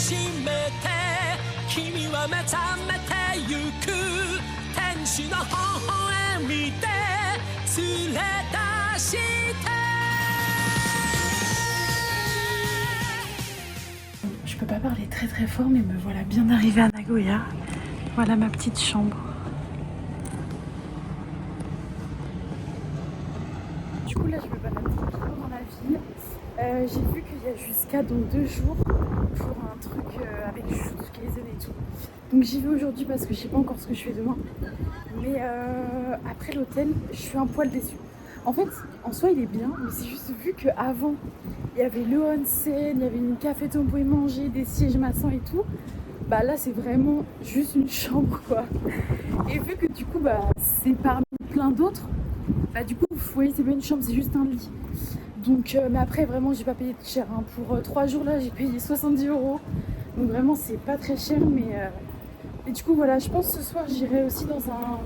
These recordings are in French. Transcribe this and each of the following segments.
しめて君は目覚めてゆく天使の微笑みで連れ出して Je peux pas parler très très fort, mais me voilà bien arrivée à Nagoya. Voilà ma petite chambre. Du coup là je me balade tranquillement dans la ville. J'ai vu qu'il y a jusqu'à donc 2 jours pour un truc avec Jujutsu Kaisen et tout. Donc j'y vais aujourd'hui parce que je sais pas encore ce que je fais demain. Mais après l'hôtel, je suis un poil déçue. En fait, en soi il est bien, mais c'est juste vu qu'avant il y avait le onsen, il y avait une café où on pouvait manger, des sièges massants et tout. Bah là c'est vraiment juste une chambre quoi. Et vu que du coup bah c'est parmi plein d'autres, bah du coup vous voyez c'est pas une chambre, c'est juste un lit. Donc mais après vraiment j'ai pas payé cher hein. Pour 3 jours là j'ai payé 70 €. Donc vraiment c'est pas très cher mais et du coup voilà, je pense ce soir j'irai aussi dans un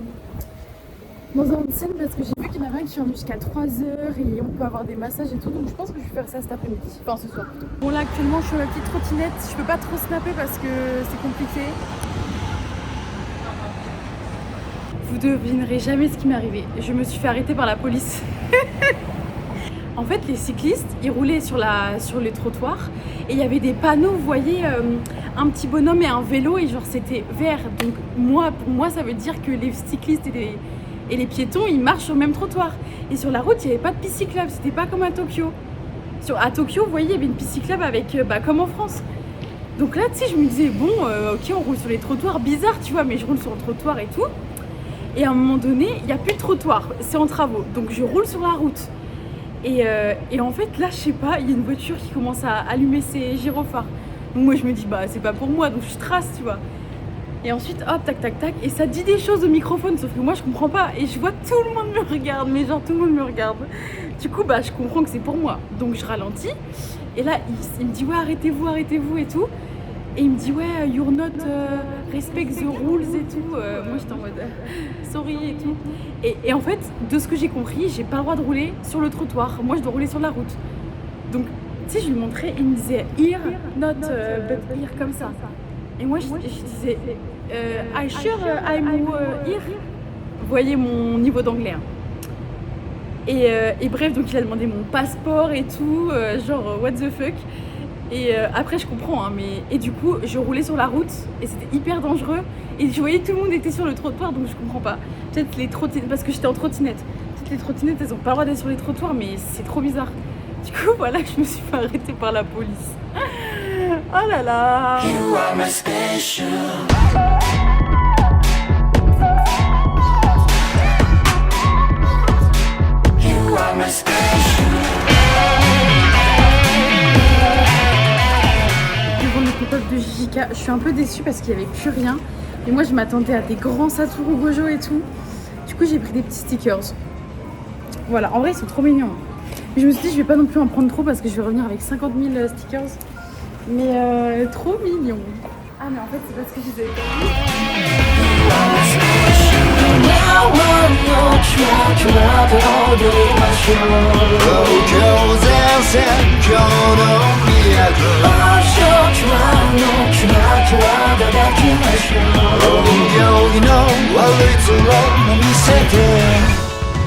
onsen parce que j'ai vu qu'il y en a un qui ferme jusqu'à 3 h et on peut avoir des massages et tout, donc je pense que je vais faire ça cet après-midi, enfin ce soir plutôt. Bon là actuellement je suis sur la petite trottinette, je peux pas trop snapper parce que c'est compliqué. Vous devinerez jamais ce qui m'est arrivé, je me suis fait arrêter par la police. En fait les cyclistes ils roulaient sur les trottoirs et il y avait des panneaux, vous voyez, un petit bonhomme et un vélo et genre c'était vert, donc pour moi ça veut dire que les cyclistes et les piétons ils marchent sur le même trottoir. Et sur la route il n'y avait pas de piste cyclable, c'était pas comme à Tokyo. À Tokyo vous voyez il y avait une piste cyclable avec comme en France. Donc là tu sais je me disais bon ok on roule sur les trottoirs, bizarre tu vois, mais je roule sur le trottoir et tout. Et à un moment donné il n'y a plus de trottoir, c'est en travaux, donc je roule sur la route. Et en fait là je sais pas, il y a une voiture qui commence à allumer ses gyrophares. Donc moi je me dis bah c'est pas pour moi, donc je trace tu vois. Et ensuite hop tac tac tac et ça dit des choses au microphone sauf que moi je comprends pas et je vois tout le monde me regarde, mais genre tout le monde me regarde. Du coup bah je comprends que c'est pour moi, donc je ralentis et là il me dit ouais arrêtez-vous et tout. Et il me dit ouais you're not respect the rules et tout. Moi j'étais en mode sorry et tout. Et en fait de ce que j'ai compris j'ai pas le droit de rouler sur le trottoir, moi je dois rouler sur la route. Donc tu sais je lui montrais, il me disait here not but here comme ça. Et moi je disais I sure I'm here. Vous voyez mon niveau d'anglais hein. Et bref donc il a demandé mon passeport et tout, genre what the fuck. Et après je comprends hein, mais et du coup je roulais sur la route et c'était hyper dangereux et je voyais tout le monde était sur le trottoir, donc je comprends pas. Peut-être les trottinettes, parce que j'étais en trottinette, peut-être les trottinettes elles ont pas le droit d'être sur les trottoirs, mais c'est trop bizarre. Du coup voilà je me suis fait arrêter par la police. Oh là là. You are my special. You are my special. De JJK, je suis un peu déçue parce qu'il n'y avait plus rien. Et moi je m'attendais à des grands Satoru Gojo et tout. Du coup j'ai pris des petits stickers. Voilà, en vrai ils sont trop mignons. Mais je me suis dit je vais pas non plus en prendre trop parce que je vais revenir avec 50 000 stickers. Mais trop mignons. Ah mais en fait c'est parce que je les avais pas vus.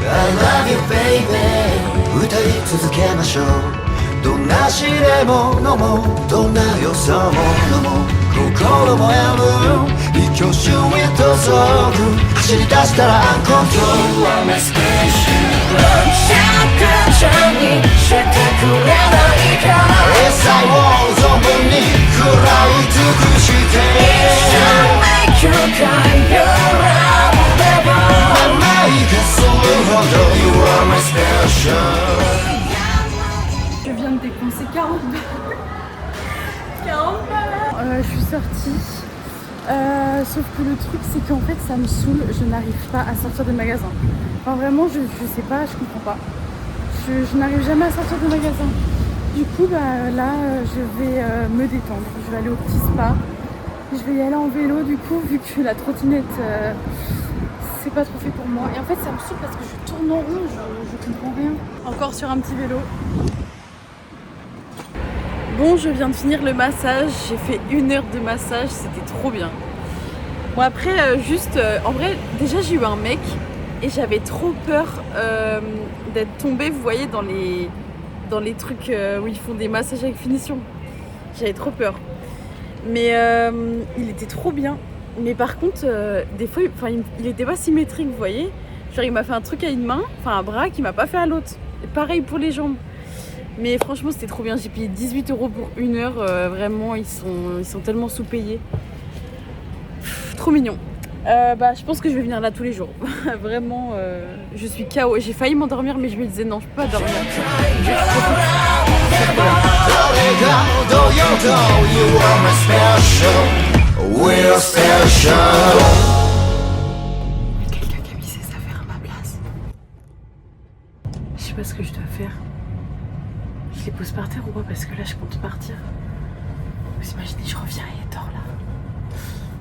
I love you baby 歌い続けましょうどんな試練も飲もうどんな予想も飲もう心もやむ一挙手へと走走り出したらアンコントロール You are my special 100にしてくれないかな最後存分に食らい尽くして一緒 Make you cry your love never 甘いがするほど You are my special Je viens de dépenser 40 balles. 40 balles. Je suis sortie. Sauf que le truc c'est qu'en fait ça me saoule, je n'arrive pas à sortir des magasins. Enfin vraiment je sais pas, je comprends pas. Je n'arrive jamais à sortir des magasins. Du coup bah là je vais me détendre. Je vais aller au petit spa. Je vais y aller en vélo du coup vu que la trottinette c'est pas trop fait pour moi. Et en fait ça me saoule parce que je tourne en rond, je comprends rien. Encore sur un petit vélo. Bon, je viens de finir le massage, j'ai fait 1 heure de massage, c'était trop bien. Bon après, en vrai, déjà j'ai eu un mec et j'avais trop peur d'être tombée, vous voyez, dans les trucs où ils font des massages avec finition. J'avais trop peur. Mais il était trop bien. Mais par contre, des fois, il était pas symétrique, vous voyez. Genre il m'a fait un truc à une main, enfin un bras, qu'il m'a pas fait à l'autre. Et pareil pour les jambes. Mais franchement c'était trop bien, j'ai payé 18 € pour 1 heure, vraiment ils sont tellement sous-payés. Trop mignon. Je pense que je vais venir là tous les jours. Vraiment, je suis KO. J'ai failli m'endormir mais je me disais non, je peux pas dormir. Quelqu'un qui a mis ses affaires à ma place. Je sais pas ce que je dois faire. Je les pose par terre ou pas parce que là je compte partir. Vous imaginez, je reviens et il dort là.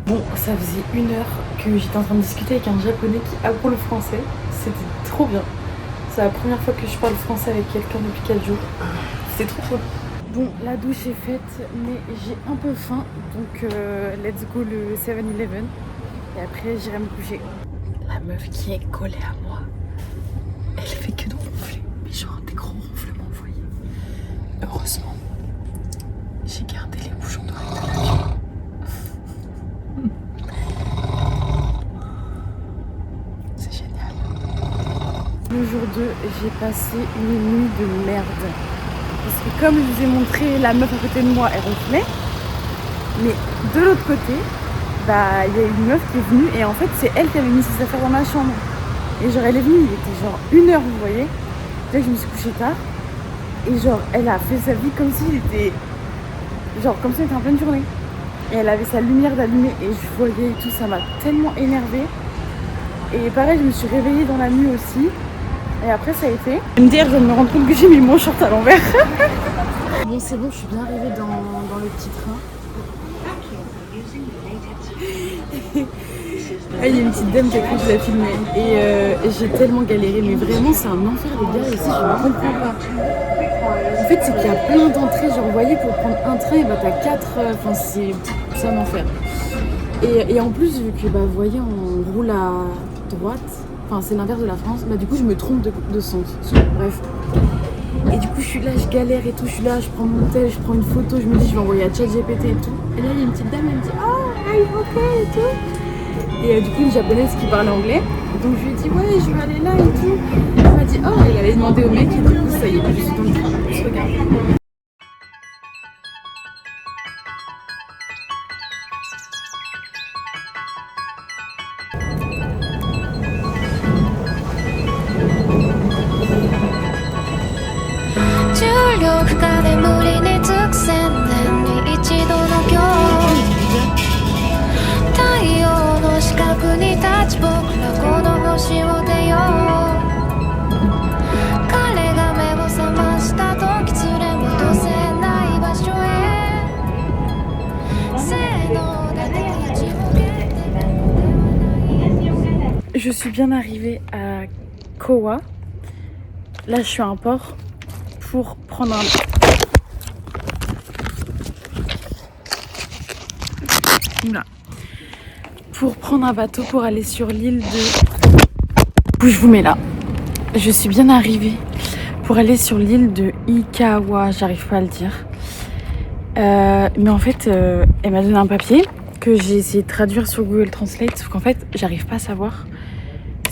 Bon, ça faisait 1 heure que j'étais en train de discuter avec un japonais qui apprend le français. C'était trop bien. C'est la première fois que je parle français avec quelqu'un depuis 4 jours. C'était trop cool. Bon, la douche est faite, mais j'ai un peu faim. Donc, let's go le 7-Eleven. Et après, j'irai me coucher. La meuf qui est collée à moi, elle fait que de ronfler. Mais genre des gros ronflements, vous voyez. Heureusement, j'ai gardé les bouchons d'oreilles de l'avion. C'est génial. Le jour 2, j'ai passé une nuit de merde. Parce que comme je vous ai montré, la meuf à côté de moi, elle ronflait. Mais de l'autre côté, il y a une meuf qui est venue et en fait, c'est elle qui avait mis ses affaires dans ma chambre. Et genre, elle est venue, il était genre 1 heure, vous voyez. Là, je me suis couchée tard. Et genre, elle a fait sa vie comme s'il était... Genre, comme si elle était en pleine journée. Et elle avait sa lumière d'allumée et je voyais et tout, ça m'a tellement énervée. Et pareil, je me suis réveillée dans la nuit aussi. Et après, ça a été. MDR, je viens de me rendre compte que j'ai mis mon short à l'envers. Bon, c'est bon, je suis bien arrivée dans le petit train. Ah, il y a une petite dame qui a cru que je la filmais. Et j'ai tellement galéré, mais vraiment, c'est un enfer les gars ici, je ne comprends pas. En fait, c'est qu'il y a plein d'entrées. Genre, vous voyez, pour prendre un train, t'as 4. Enfin, c'est un enfer. Et en plus, vu que vous voyez, on roule à droite. Enfin, c'est l'inverse de la France. Du coup, je me trompe de sens. Bref. Et du coup, je suis là, je galère et tout. Je suis là, je prends mon tel, je prends une photo. Je me dis, je vais envoyer à ChatGPT et tout. Et là, il y a une petite dame, elle me dit, ah, are you okay et tout. Et du coup, une japonaise qui parle anglais. Donc, je lui ai dit, ouais, je vais aller là et tout. Elle m'a dit, oh, elle allait demander au mec. Et du coup, ça y est, je suis dans le train. Je regarde. Je suis bien arrivée à Kowa. Là, je suis à un port pour prendre un... Oula. Pour prendre un bateau pour aller sur l'île de... Où je vous mets là. Je suis bien arrivée pour aller sur l'île de Ikawa. J'arrive pas à le dire. Mais en fait, elle m'a donné un papier que j'ai essayé de traduire sur Google Translate. Sauf qu'en fait, j'arrive pas à savoir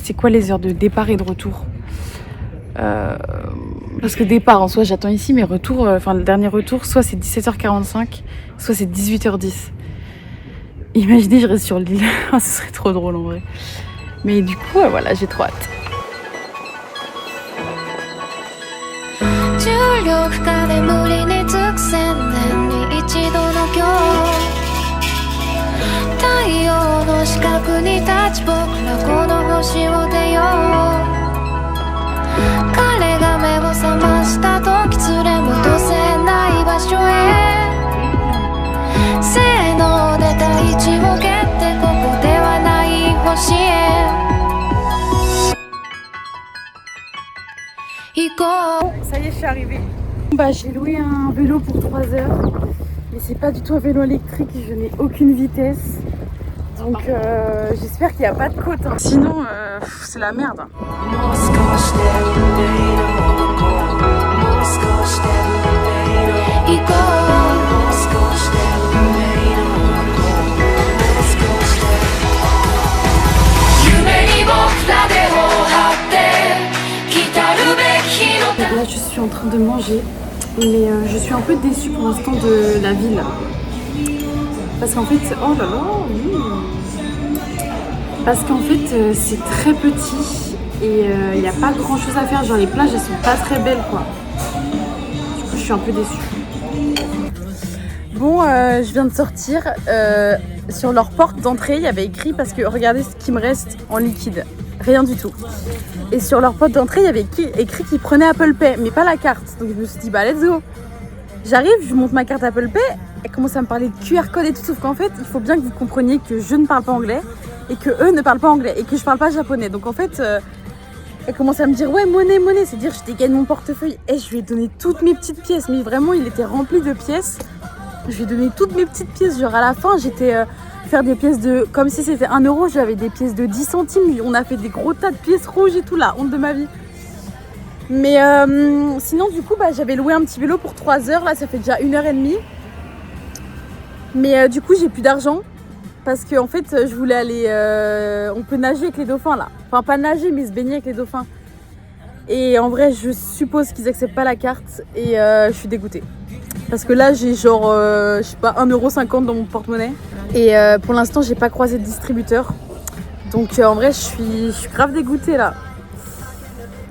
c'est quoi les heures de départ et de retour. Parce que départ en soi j'attends ici, mais retour, le dernier retour, soit c'est 17h45, soit c'est 18h10. Imaginez, je reste sur l'île. Ce serait trop drôle en vrai. Mais du coup, voilà, j'ai trop hâte. Ça y est, je suis arrivée. Bah, j'ai loué un vélo pour 3 heures, mais c'est pas du tout un vélo électrique, je n'ai aucune vitesse. Donc j'espère qu'il n'y a pas de côte. Hein. Sinon, c'est la merde. Là, je suis en train de manger, mais je suis un peu déçue pour l'instant de la ville. Parce qu'en fait, oh là là, parce qu'en fait, c'est très petit et il n'y a pas grand chose à faire. Genre, les plages, elles sont pas très belles, quoi. Du coup, je suis un peu déçue. Bon, je viens de sortir. Sur leur porte d'entrée, il y avait écrit, parce que regardez ce qui me reste en liquide. Rien du tout. Et sur leur porte d'entrée, il y avait écrit qu'ils prenaient Apple Pay, mais pas la carte. Donc je me suis dit, bah let's go. J'arrive, je monte ma carte Apple Pay, elle commence à me parler de QR code et tout, sauf qu'en fait, il faut bien que vous compreniez que je ne parle pas anglais et que eux ne parlent pas anglais et que je parle pas japonais. Donc en fait, elle commence à me dire, ouais, monnaie, c'est-à-dire je dégaine mon portefeuille et je lui ai donné toutes mes petites pièces, mais vraiment, il était rempli de pièces. Je lui ai donné toutes mes petites pièces, genre à la fin, j'étais faire des pièces de, comme si c'était 1 euro, j'avais des pièces de 10 centimes, on a fait des gros tas de pièces rouges et tout, la honte de ma vie. Mais sinon du coup j'avais loué un petit vélo pour 3 heures, là ça fait déjà 1h30. Mais du coup j'ai plus d'argent parce que en fait je voulais aller, on peut nager avec les dauphins là, enfin pas nager mais se baigner avec les dauphins. Et en vrai je suppose qu'ils acceptent pas la carte et je suis dégoûtée. Parce que là j'ai genre, je sais pas, 1,50 € dans mon porte-monnaie. Et pour l'instant j'ai pas croisé de distributeur. Donc en vrai je suis grave dégoûtée là.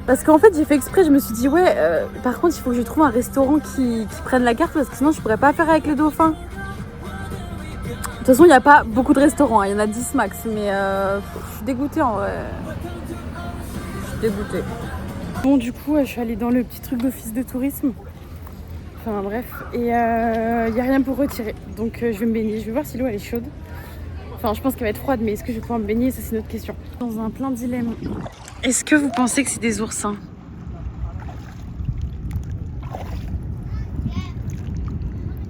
Parce qu'en fait j'ai fait exprès, je me suis dit ouais, par contre il faut que je trouve un restaurant qui prenne la carte parce que sinon je pourrais pas faire avec les dauphins. De toute façon il n'y a pas beaucoup de restaurants, il y en a 10 max, mais je suis dégoûtée en vrai. Je suis dégoûtée. Bon du coup je suis allée dans le petit truc d'office de tourisme. Enfin bref, et il n'y a rien pour retirer. Donc je vais me baigner, je vais voir si l'eau elle est chaude. Enfin je pense qu'elle va être froide, mais est-ce que je vais pouvoir me baigner, ça c'est une autre question. Dans un plein dilemme. Est-ce que vous pensez que c'est des oursins?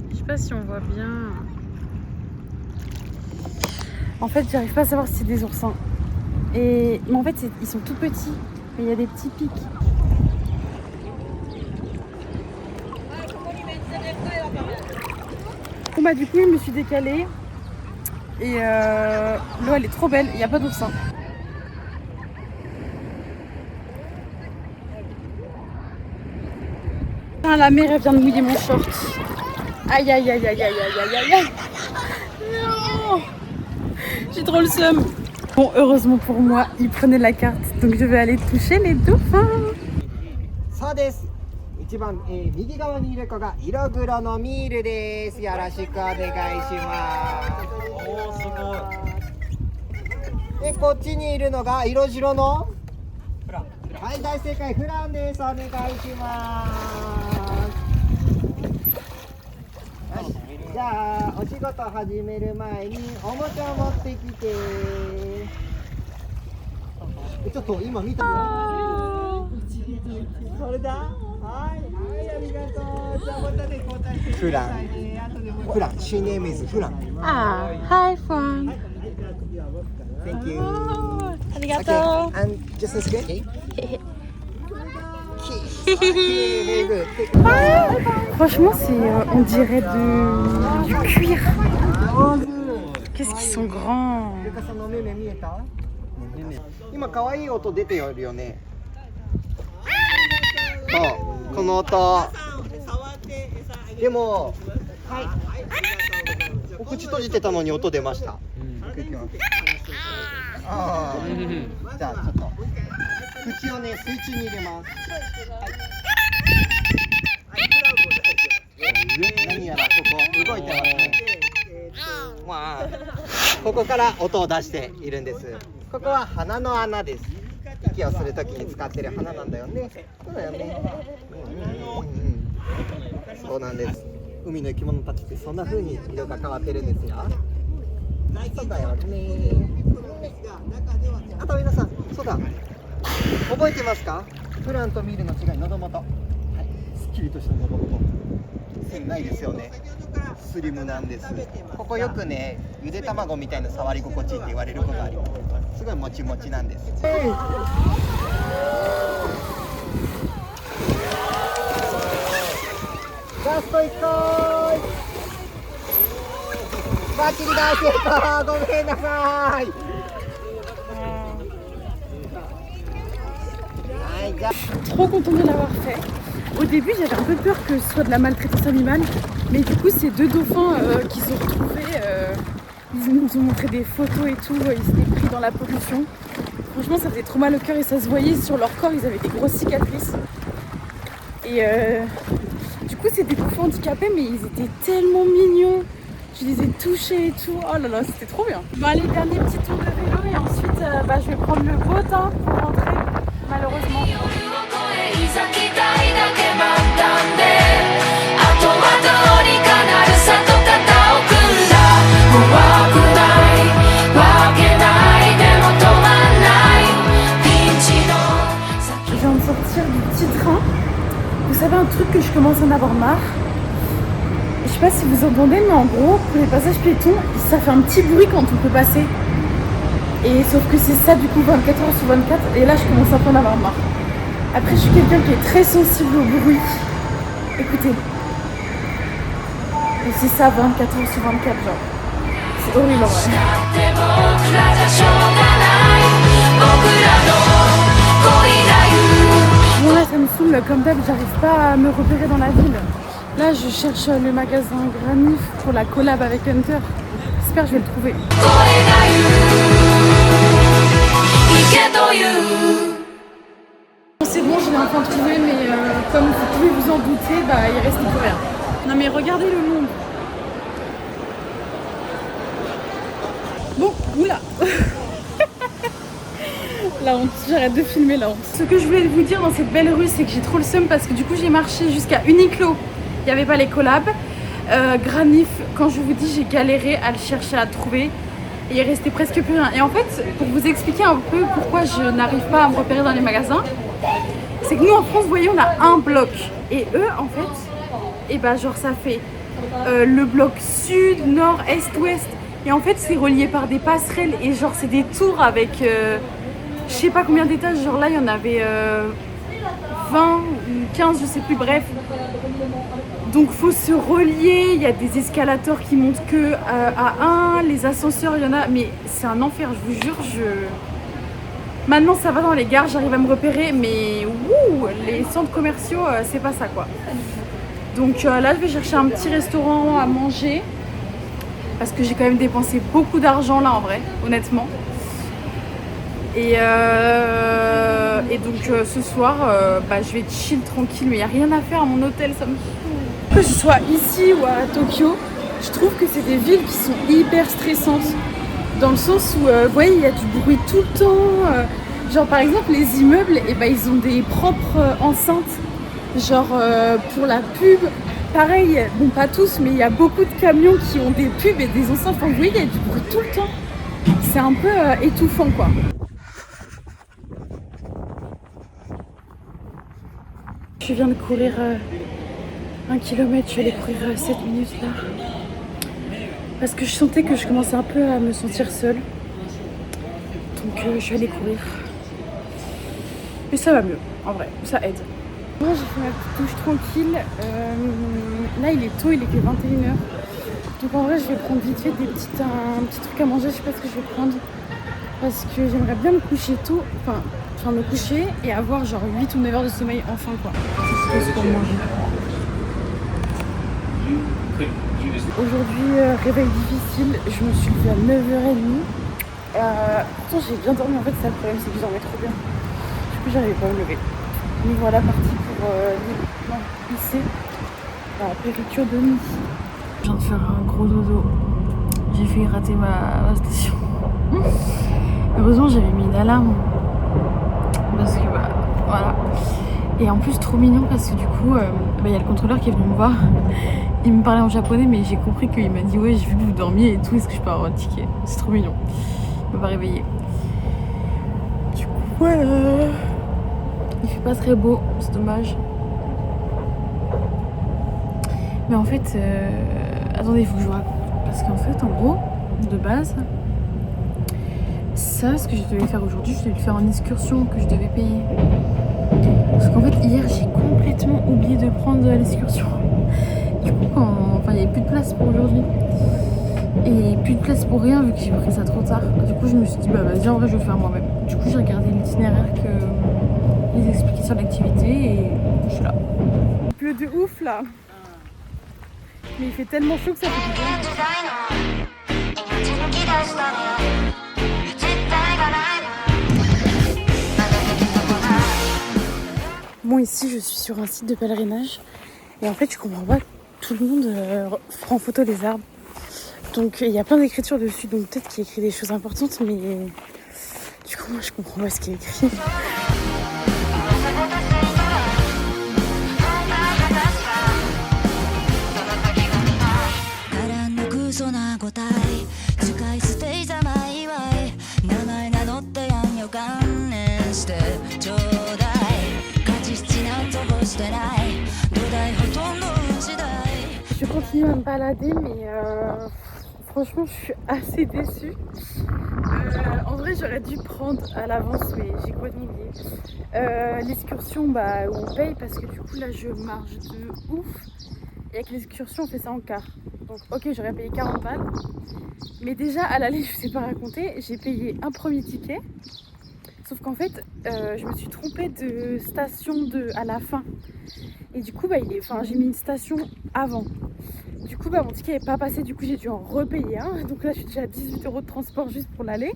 Je sais pas si on voit bien. En fait j'arrive pas à savoir si c'est des oursins. Mais en fait ils sont tout petits, mais il y a des petits pics. Bon bah du coup je me suis décalée et l'eau elle est trop belle, il n'y a pas d'oursin. Ah, la mer elle vient de mouiller mon short. Aïe aïe aïe aïe aïe aïe aïe aïe. Non, j'ai trop le seum. Bon heureusement pour moi ils prenaient la carte, donc je vais aller toucher les dauphins. 一番、右側にいる子が色黒のミールです。よろしくお願いします。おー、すごい。で、こっちにいるのが色白のフラン。はい、大正解、フランです。お願いします。よし、じゃあお仕事始める前におもちゃを持ってきて。ちょっと今見た。それだ。はい、ありがとう。じゃあまたね、交代してくださいね。フラン、she name is フラン。Ah, hi Frank. Thank you. Oh, arigato. Okay, and just as good. Very good. Franchement, on dirait du cuir. Qu'est-ce qu'ils sont grands. 今可愛い音出てるよね。そう、この音。でも、お口閉じてたのに音出ました。ああ、じゃあちょっと口をね、水中に入れます。何やらここ動いてますね。まあ、ここから音を出しているんです。ここは鼻の穴です。息をするときに使ってる鼻なんだよね。そうだよね。そうなんです。海の生き物たちってそんな風に色が変わってるんですよ。そうだよね。あと皆さん、そうだ。覚えてますか？フランとミールの違い、喉元。はい、きりとしたものと線ないですよね。スリムなんです。ここよくね、ゆで卵みたいな触り心地って言われることあります。すごいもちもちなんです。ラスト1回バッチリ大成功。ごめんなさい。Trop contente de l'avoir fait. Au début, j'avais un peu peur que ce soit de la maltraitance animale, mais du coup, ces deux dauphins qui se sont retrouvés, ils nous ont montré des photos et tout, ils s'étaient pris dans la pollution. Franchement, ça faisait trop mal au cœur et ça se voyait sur leur corps, ils avaient des grosses cicatrices. Et du coup, c'est des dauphins handicapés, mais ils étaient tellement mignons. Je les ai touchés et tout. Oh là là, c'était trop bien. Bon, allez, dernier petit tour de vélo et ensuite, je vais prendre le boat pour rentrer, malheureusement. Je viens de sortir du petit train. Vous savez un truc que je commence à en avoir marre. Je sais pas si vous entendez, mais en gros, pour les passages piétons, ça fait un petit bruit quand on peut passer. Et sauf que c'est ça du coup 24 heures sur 24. Et là, je commence un peu à en avoir marre. Après, je suis quelqu'un qui est très sensible au bruit. Écoutez. Et c'est ça 24 heures sur 24, genre. C'est horrible en vrai. Bon là, ça me saoule. Comme d'hab, j'arrive pas à me repérer dans la ville. Là, je cherche le magasin Granif pour la collab avec Hunter. J'espère que je vais le trouver. C'est bon, je l'ai enfin trouvé, mais comme vous pouvez vous en douter, il reste plus rien. Non mais regardez le monde. Bon, oula. La honte, j'arrête de filmer la honte. Ce que je voulais vous dire dans cette belle rue, c'est que j'ai trop le seum parce que du coup j'ai marché jusqu'à Uniqlo. Il n'y avait pas les collabs. Granif, quand je vous dis, j'ai galéré à le chercher, à le trouver. Et il restait presque plus rien. Et en fait, pour vous expliquer un peu pourquoi je n'arrive pas à me repérer dans les magasins, c'est que nous en France, vous voyez, on a un bloc. Et eux, en fait, et genre ça fait le bloc sud, nord, est, ouest. Et en fait, c'est relié par des passerelles. Et genre, c'est des tours avec je sais pas combien d'étages. Genre là, il y en avait 20 ou 15, je sais plus, bref. Donc faut se relier, il y a des escalators qui montent que à 1, les ascenseurs il y en a, mais c'est un enfer, je vous jure. Maintenant ça va dans les gares, j'arrive à me repérer, mais les centres commerciaux c'est pas ça quoi. Donc là je vais chercher un petit restaurant à manger, parce que j'ai quand même dépensé beaucoup d'argent là en vrai, honnêtement. Et donc ce soir je vais chill tranquille, mais il n'y a rien à faire à mon hôtel, ça me fout. Que ce soit ici ou à Tokyo, je trouve que c'est des villes qui sont hyper stressantes. Dans le sens où, vous voyez, il y a du bruit tout le temps. Genre par exemple, les immeubles, ils ont des propres enceintes. Genre pour la pub. Pareil, bon pas tous, mais il y a beaucoup de camions qui ont des pubs et des enceintes. Enfin, vous voyez, il y a du bruit tout le temps. C'est un peu étouffant quoi. Je viens de courir 1 kilomètre, je vais aller courir 7 minutes là. Parce que je sentais que je commençais un peu à me sentir seule. Donc je vais aller courir. Mais ça va mieux, en vrai, ça aide. Moi j'ai fait ma petite douche tranquille. Là il est tôt, il est que 21h. Donc en vrai je vais prendre vite fait un petit truc à manger, je sais pas ce que je vais prendre. Parce que j'aimerais bien me coucher tôt, enfin me coucher et avoir genre 8 ou 9 heures de sommeil enfin quoi. C'est pour manger. Aujourd'hui, réveil difficile, je me suis levée à 9h30. Pourtant j'ai bien dormi, en fait c'est le problème, c'est que je dormais trop bien. Du coup j'arrivais pas à me lever. Mais voilà, parti pour lycée, la pédicure de midi. Je viens de faire un gros dodo. J'ai failli rater ma station. Heureusement j'avais mis une alarme. Parce que voilà. Et en plus trop mignon parce que du coup y a le contrôleur qui est venu me voir. Il me parlait en japonais mais j'ai compris qu'il m'a dit ouais j'ai vu que vous dormiez et tout, est-ce que je peux avoir un ticket? C'est trop mignon. Il m'a pas réveillé. Du coup voilà. Il fait pas très beau, c'est dommage. Mais en fait, attendez, il faut que je vous raconte. Parce qu'en fait, en gros, de base, ça, ce que je devais faire aujourd'hui, je devais le faire en excursion que je devais payer. Parce qu'en fait, hier, j'ai complètement oublié de prendre l'excursion. Du coup, il n'y avait plus de place pour aujourd'hui. Et plus de place pour rien vu que j'ai pris ça trop tard. Du coup, je me suis dit, bah vas-y, en vrai, je vais le faire moi-même. Du coup, j'ai regardé l'itinéraire que les explications d'activité et je suis là. Il pleut de ouf là. Mais il fait tellement chaud que ça fait du bien. Bon, ici, je suis sur un site de pèlerinage. Et en fait, je comprends pas. Tout le monde prend photo des arbres. Donc il y a plein d'écritures dessus, donc peut-être qu'il y a écrit des choses importantes, mais du coup moi je comprends pas ce qu'il y a écrit. Je continue à me balader, mais franchement, je suis assez déçue. En vrai, j'aurais dû prendre à l'avance, mais j'ai complètement oublié. L'excursion, bah, où on paye parce que du coup, là, je marche de ouf. Et avec l'excursion, on fait ça en quart. Donc, ok, j'aurais payé 40 balles. Mais déjà, à l'aller, je ne sais pas raconter, j'ai payé un premier ticket. Sauf qu'en fait, je me suis trompée de station à la fin. Et du coup, bah, j'ai mis une station avant. Du coup, bah, mon ticket n'est pas passé, du coup j'ai dû en repayer un. Donc là, je suis déjà à 18 € de transport juste pour l'aller.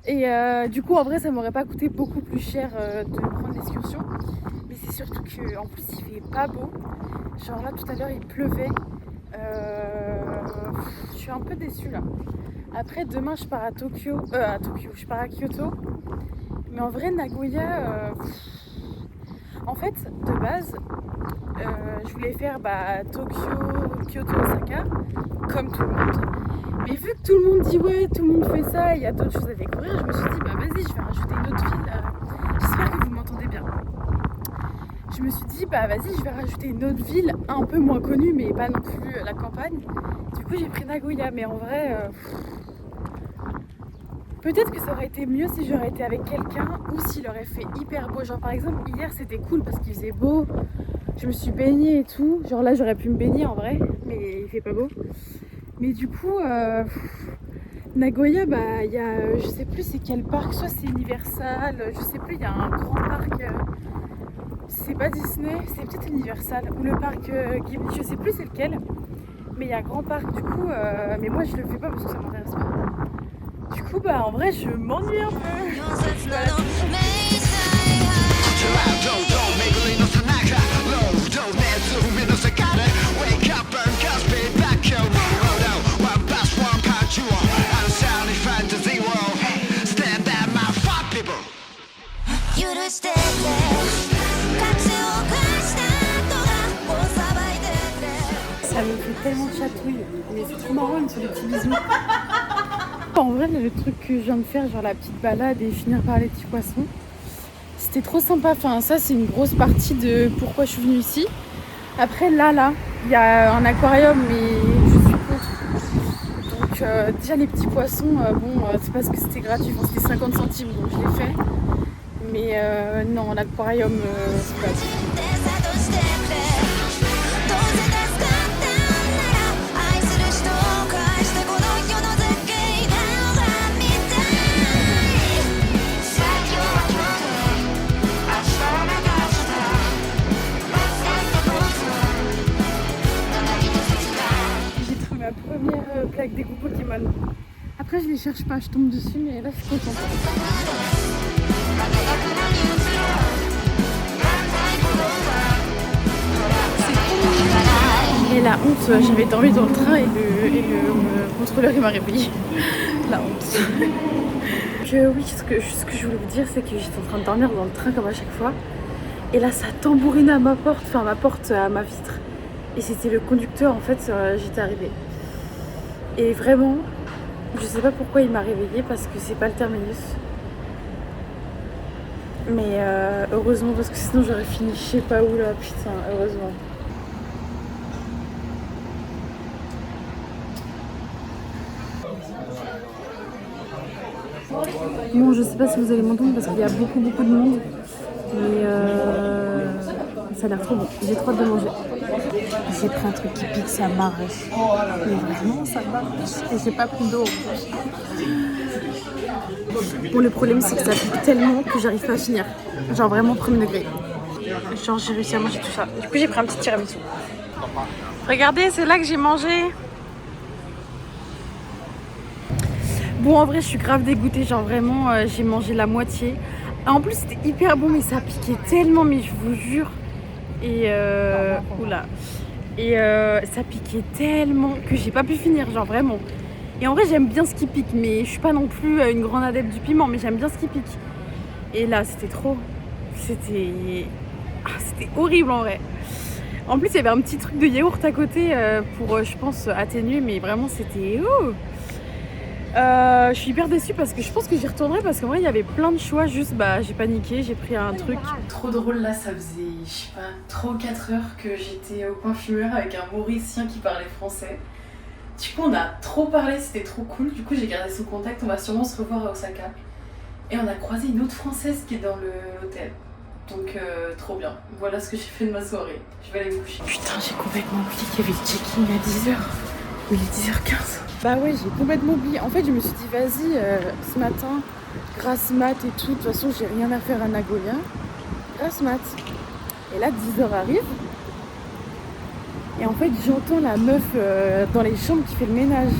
Et du coup, en vrai, ça m'aurait pas coûté beaucoup plus cher de prendre l'excursion. Mais c'est surtout qu'en plus, il fait pas beau. Genre là, tout à l'heure, il pleuvait. Je suis un peu déçue là. Après, demain, je pars à Tokyo. Je pars à Kyoto. Mais en vrai, Nagoya... En fait, de base, je voulais faire Tokyo, Kyoto, Osaka, comme tout le monde. Mais vu que tout le monde dit ouais, tout le monde fait ça, il y a d'autres choses à découvrir, je me suis dit vas-y, je vais rajouter une autre ville. J'espère que vous m'entendez bien. Je me suis dit vas-y, je vais rajouter une autre ville un peu moins connue, mais pas non plus la campagne. Du coup, j'ai pris Nagoya, mais en vrai... Peut-être que ça aurait été mieux si j'aurais été avec quelqu'un ou s'il aurait fait hyper beau. Genre par exemple hier c'était cool parce qu'il faisait beau, je me suis baignée et tout. Genre là j'aurais pu me baigner en vrai, mais il fait pas beau. Mais du coup Nagoya, il y a je sais plus c'est quel parc, soit c'est Universal, je sais plus, il y a un grand parc, c'est pas Disney, c'est peut-être Universal ou le parc Ghibli, je sais plus c'est lequel. Mais il y a un grand parc du coup, mais moi je le fais pas parce que ça m'intéresse pas. Du coup, en vrai, je m'ennuie un peu. Ça me fait tellement chatouille. Mais c'est trop marrant, sur les petits bisous. En vrai, le truc que je viens de faire, genre la petite balade et finir par les petits poissons, c'était trop sympa. Enfin, ça, c'est une grosse partie de pourquoi je suis venue ici. Après, là, il y a un aquarium, mais je suis contre. Donc, déjà, les petits poissons, c'est parce que c'était gratuit. Enfin, c'était 50 centimes, donc je l'ai fait. Mais non, l'aquarium, c'est pas ça. Première plaque d'égout Pokémon. Après je les cherche pas, je tombe dessus, mais là je suis contente. Et la honte, j'avais dormi dans le train et le contrôleur il m'a réveillée. La honte. Oui, ce que je voulais vous dire, c'est que j'étais en train de dormir dans le train comme à chaque fois. Et là ça tambourinait à ma porte, enfin ma porte à ma vitre. Et c'était le conducteur, en fait, j'étais arrivée. Et vraiment, je sais pas pourquoi il m'a réveillée parce que c'est pas le terminus. Mais heureusement parce que sinon j'aurais fini je sais pas où là, putain, heureusement. Bon, je sais pas si vous allez m'entendre parce qu'il y a beaucoup de monde. Mais ça a l'air trop bon. J'ai trop hâte de manger. J'ai pris un truc qui pique, ça m'arrache. Mais vraiment, ça m'arrache. Et j'ai pas pris d'eau. Bon, le problème, c'est que ça pique tellement que j'arrive pas à finir. Genre vraiment premier degré. Genre, j'ai réussi à manger tout ça. Du coup, j'ai pris un petit tiramisu. Regardez, c'est là que j'ai mangé. Bon, en vrai, je suis grave dégoûtée. Genre, vraiment, j'ai mangé la moitié. En plus, c'était hyper bon, mais ça piquait tellement, mais je vous jure. Et oula. Et ça piquait tellement que j'ai pas pu finir, genre vraiment. Et en vrai, j'aime bien ce qui pique, mais je suis pas non plus une grande adepte du piment, mais j'aime bien ce qui pique. Et là, c'était trop. C'était horrible en vrai. En plus, il y avait un petit truc de yaourt à côté pour, je pense, atténuer, mais vraiment, c'était... je suis hyper déçue parce que je pense que j'y retournerai parce qu'en vrai il y avait plein de choix, juste j'ai paniqué, j'ai pris un truc trop drôle. Là ça faisait je sais pas 3 ou 4 heures que j'étais au coin fumeur avec un Mauricien qui parlait français. Du coup on a trop parlé, c'était trop cool, du coup j'ai gardé son contact, on va sûrement se revoir à Osaka. Et on a croisé une autre française qui est dans l'hôtel. Donc trop bien, voilà ce que j'ai fait de ma soirée. Je vais aller me coucher. Putain, j'ai complètement oublié qu'il y avait le check-in à 10h. Il est 10h15. Bah ouais, j'ai complètement oublié. En fait, je me suis dit, vas-y, ce matin, grâce mat et tout, de toute façon, j'ai rien à faire à Nagoya. Grâce mat. Et là, 10h arrive. Et en fait, j'entends la meuf dans les chambres qui fait le ménage.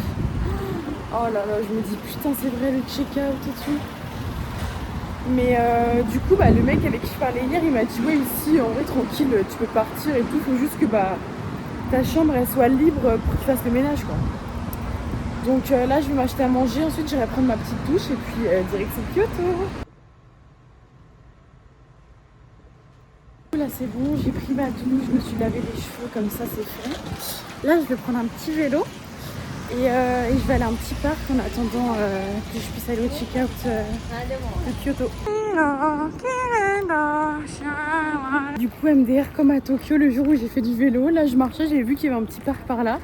Oh là là, je me dis, putain, c'est vrai, le check-out et tout. Mais du coup, le mec avec qui je parlais hier, il m'a dit, ouais, ici, en vrai, tranquille, tu peux partir et tout. Faut juste que ta chambre, elle soit libre pour que tu fasses le ménage, quoi. Donc là, je vais m'acheter à manger, ensuite j'irai prendre ma petite douche et puis direction Kyoto. Là, c'est bon, j'ai pris ma douche, je me suis lavé les cheveux, comme ça, c'est fait. Là, je vais prendre un petit vélo et je vais aller à un petit parc en attendant que je puisse aller au check-out de Kyoto. Du coup, MDR comme à Tokyo, le jour où j'ai fait du vélo, là, je marchais, j'ai vu qu'il y avait un petit parc par là.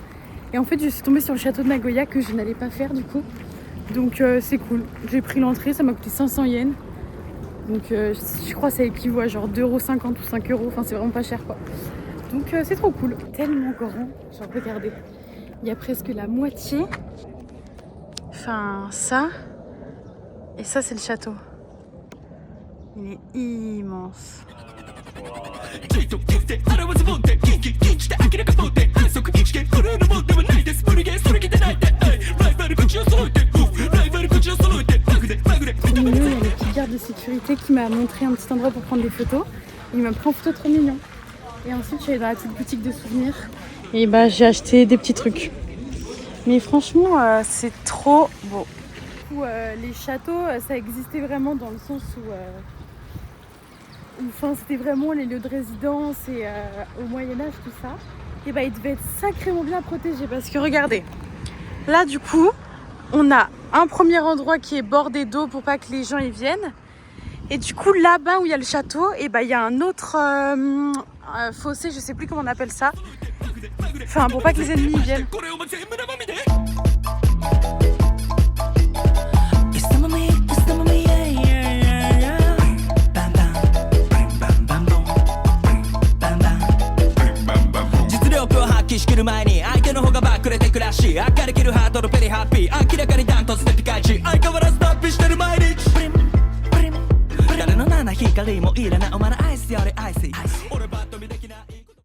Et en fait, je suis tombée sur le château de Nagoya que je n'allais pas faire du coup. Donc c'est cool. J'ai pris l'entrée, ça m'a coûté 500 yens. Donc je crois que ça équivaut à genre 2,50 € ou 5 €. Enfin, c'est vraiment pas cher quoi. Donc c'est trop cool. Tellement grand. Genre, regardez. Il y a presque la moitié. Enfin, ça. Et ça, c'est le château. Il est immense. Au milieu, il y a le petit garde de sécurité qui m'a montré un petit endroit pour prendre des photos. Il m'a pris en photo trop mignon. Et ensuite, je suis allée dans la petite boutique de souvenirs. Et j'ai acheté des petits trucs. Mais franchement, c'est trop beau. Les châteaux, ça existait vraiment dans le sens où... Enfin, c'était vraiment les lieux de résidence et au Moyen-Âge, tout ça. Et ils devaient être sacrément bien protégés parce que regardez, là du coup, on a un premier endroit qui est bordé d'eau pour pas que les gens y viennent. Et du coup, là-bas où il y a le château, il y a un autre fossé, je sais plus comment on appelle ça. Enfin, pour pas que les ennemis y viennent.